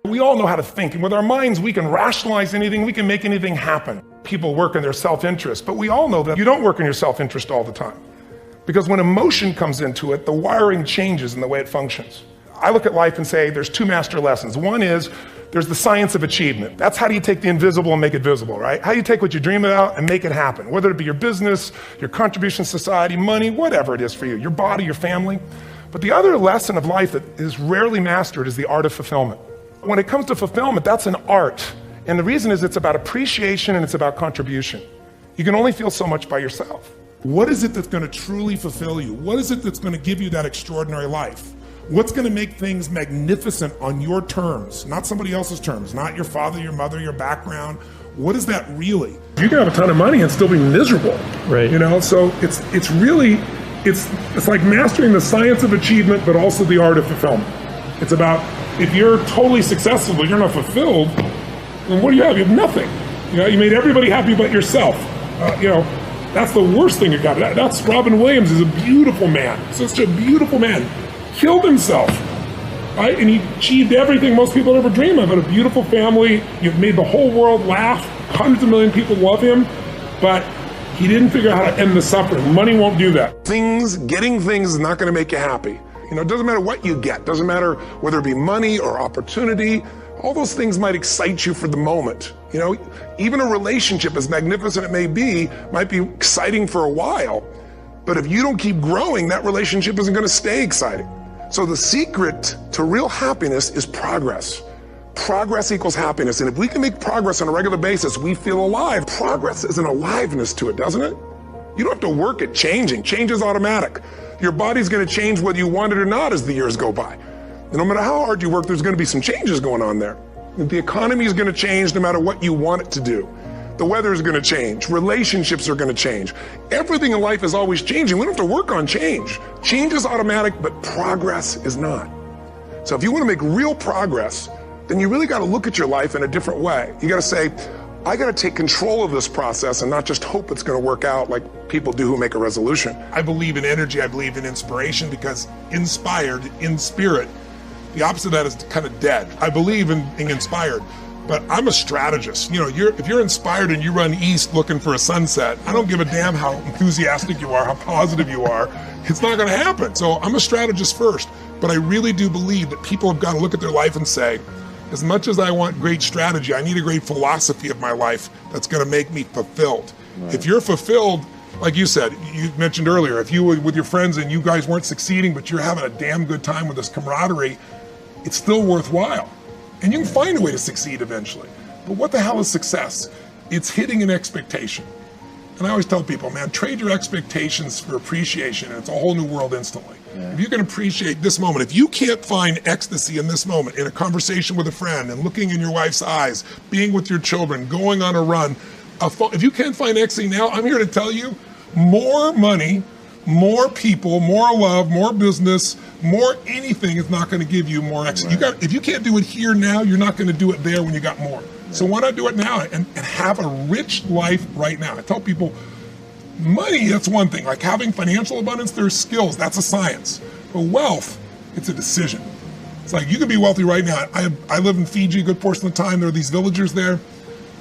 We all know how to think, and with our minds, we can rationalize anything, we can make anything happen. People work in their self-interest, but we all know that you don't work in your self-interest all the time. Because when emotion comes into it, the wiring changes in the way it functions. I look at life and say there's two master lessons. One is there's the science of achievement. That's how do you take the invisible and make it visible, right? How do you take what you dream about and make it happen? Whether it be your business, your contribution to society, money, whatever it is for you, your body, your family. But the other lesson of life that is rarely mastered is the art of fulfillment. When it comes to fulfillment, that's an art. And the reason is it's about appreciation and it's about contribution. You can only feel so much by yourself. What is it that's going to truly fulfill you? What is it that's going to give you that extraordinary life? What's going to make things magnificent on your terms, not somebody else's terms, not your father, your mother, your background? What is that really? You can have a ton of money and still be miserable, right? You know, so it's like mastering the science of achievement, but also the art of fulfillment. It's about, if you're totally successful, but you're not fulfilled, then what do you have? You have nothing. You know, you made everybody happy but yourself. That's the worst thing you got. That's Robin Williams is a beautiful man. Such a beautiful man. Killed himself, right? And he achieved everything most people ever dream of. Had a beautiful family. You've made the whole world laugh. Hundreds of million people love him, but he didn't figure out how to end the suffering. Money won't do that. Getting things is not going to make you happy. You know, it doesn't matter what you get. Doesn't matter whether it be money or opportunity. All those things might excite you for the moment. You know, even a relationship, as magnificent it may be, might be exciting for a while. But if you don't keep growing, that relationship isn't going to stay exciting. So the secret to real happiness is progress. Progress equals happiness. And if we can make progress on a regular basis, we feel alive. Progress is an aliveness to it, doesn't it? You don't have to work at changing. Change is automatic. Your body's going to change whether you want it or not as the years go by. And no matter how hard you work, there's going to be some changes going on there. The economy is going to change no matter what you want it to do. The weather is going to change. Relationships are going to change. Everything in life is always changing. We don't have to work on change. Change is automatic, but progress is not. So if you want to make real progress, then you really got to look at your life in a different way. You got to say, I got to take control of this process and not just hope it's going to work out like people do who make a resolution. I believe in energy. I believe in inspiration, because inspired, in spirit, the opposite of that is kind of dead. I believe in being inspired, but I'm a strategist. You know, if you're inspired and you run east looking for a sunset, I don't give a damn how enthusiastic you are, how positive you are. It's not going to happen. So I'm a strategist first, but I really do believe that people have got to look at their life and say, as much as I want great strategy, I need a great philosophy of my life that's going to make me fulfilled. Right. If you're fulfilled, like you said, you mentioned earlier, if you were with your friends and you guys weren't succeeding, but you're having a damn good time with this camaraderie, it's still worthwhile. And you can find a way to succeed eventually. But what the hell is success? It's hitting an expectation. And I always tell people, man, trade your expectations for appreciation, and it's a whole new world instantly. Yeah. If you can appreciate this moment, if you can't find ecstasy in this moment, in a conversation with a friend, and looking in your wife's eyes, being with your children, going on a run, if you can't find ecstasy now, I'm here to tell you, more money, more people, more love, more business, more anything is not going to give you more ecstasy. Right. If you can't do it here now, you're not going to do it there when you got more. Right. So why not do it now and have a rich life right now? I tell people, money, that's one thing. Like having financial abundance, there's skills. That's a science. But wealth, it's a decision. It's like you can be wealthy right now. I live in Fiji a good portion of the time. There are these villagers there.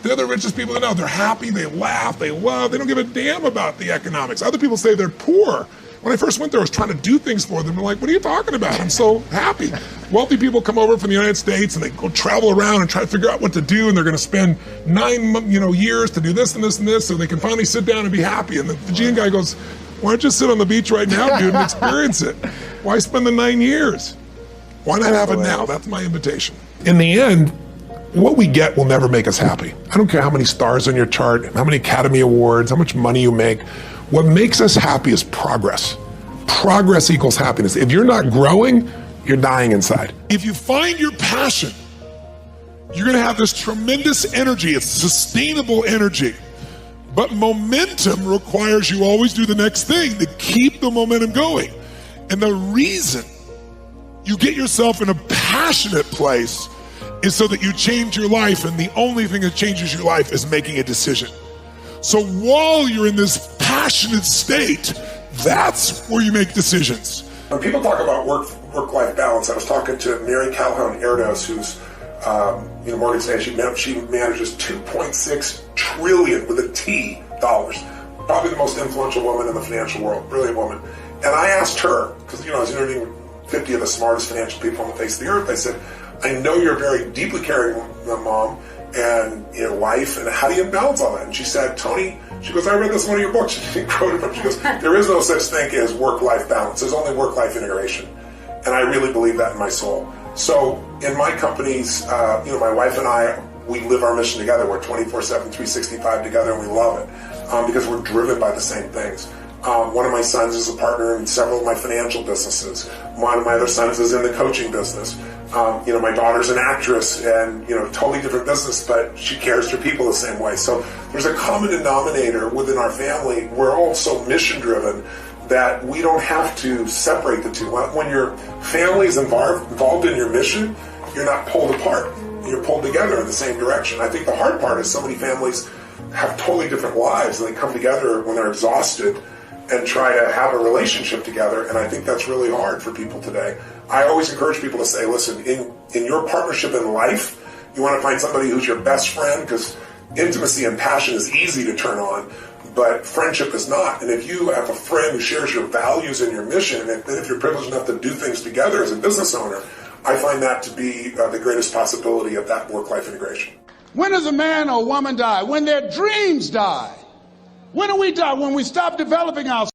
They're the richest people I know. They're happy, they laugh, they love, they don't give a damn about the economics. Other people say they're poor. When I first went there, I was trying to do things for them. They're like, what are you talking about? I'm so happy. Wealthy people come over from the United States and they go travel around and try to figure out what to do, and they're going to spend 9 years to do this and this and this so they can finally sit down and be happy. And the Fijian guy goes, why don't you sit on the beach right now, dude, and experience it? Why spend the 9 years? Why not have it now? That's my invitation. In the end, what we get will never make us happy. I don't care how many stars on your chart, how many Academy Awards, how much money you make. What makes us happy is progress. Progress equals happiness. If you're not growing, you're dying inside. If you find your passion, you're going to have this tremendous energy. It's sustainable energy. But momentum requires you always do the next thing to keep the momentum going. And the reason you get yourself in a passionate place is so that you change your life, and the only thing that changes your life is making a decision. So while you're in this passionate state, that's where you make decisions. When people talk about work-life balance, I was talking to Mary Calhoun Erdos, who's Morgan Stanley, she manages $2.6 trillion with a T dollars. Probably the most influential woman in the financial world, brilliant woman. And I asked her, because I was interviewing 50 of the smartest financial people on the face of the earth. I said, I know you're a very deeply caring mom and wife, and how do you balance all that? And she said, Tony, she goes, I read this in one of your books. She quoted from. She goes, there is no such thing as work-life balance. There's only work-life integration. And I really believe that in my soul. So in my companies, my wife and I, we live our mission together. We're 24/7, 365 together, and we love it because we're driven by the same things. One of my sons is a partner in several of my financial businesses. One of my other sons is in the coaching business. My daughter's an actress and, totally different business, but she cares for people the same way. So there's a common denominator within our family. We're all so mission driven that we don't have to separate the two. When your family is involved in your mission, you're not pulled apart. You're pulled together in the same direction. I think the hard part is so many families have totally different lives and they come together when they're exhausted and try to have a relationship together, and I think that's really hard for people today. I always encourage people to say, listen, in your partnership in life, you want to find somebody who's your best friend, because intimacy and passion is easy to turn on, but friendship is not. And if you have a friend who shares your values and your mission, and if you're privileged enough to do things together as a business owner, I find that to be the greatest possibility of that work-life integration. When does a man or a woman die? When their dreams die. When do we die? When we stop developing ourselves.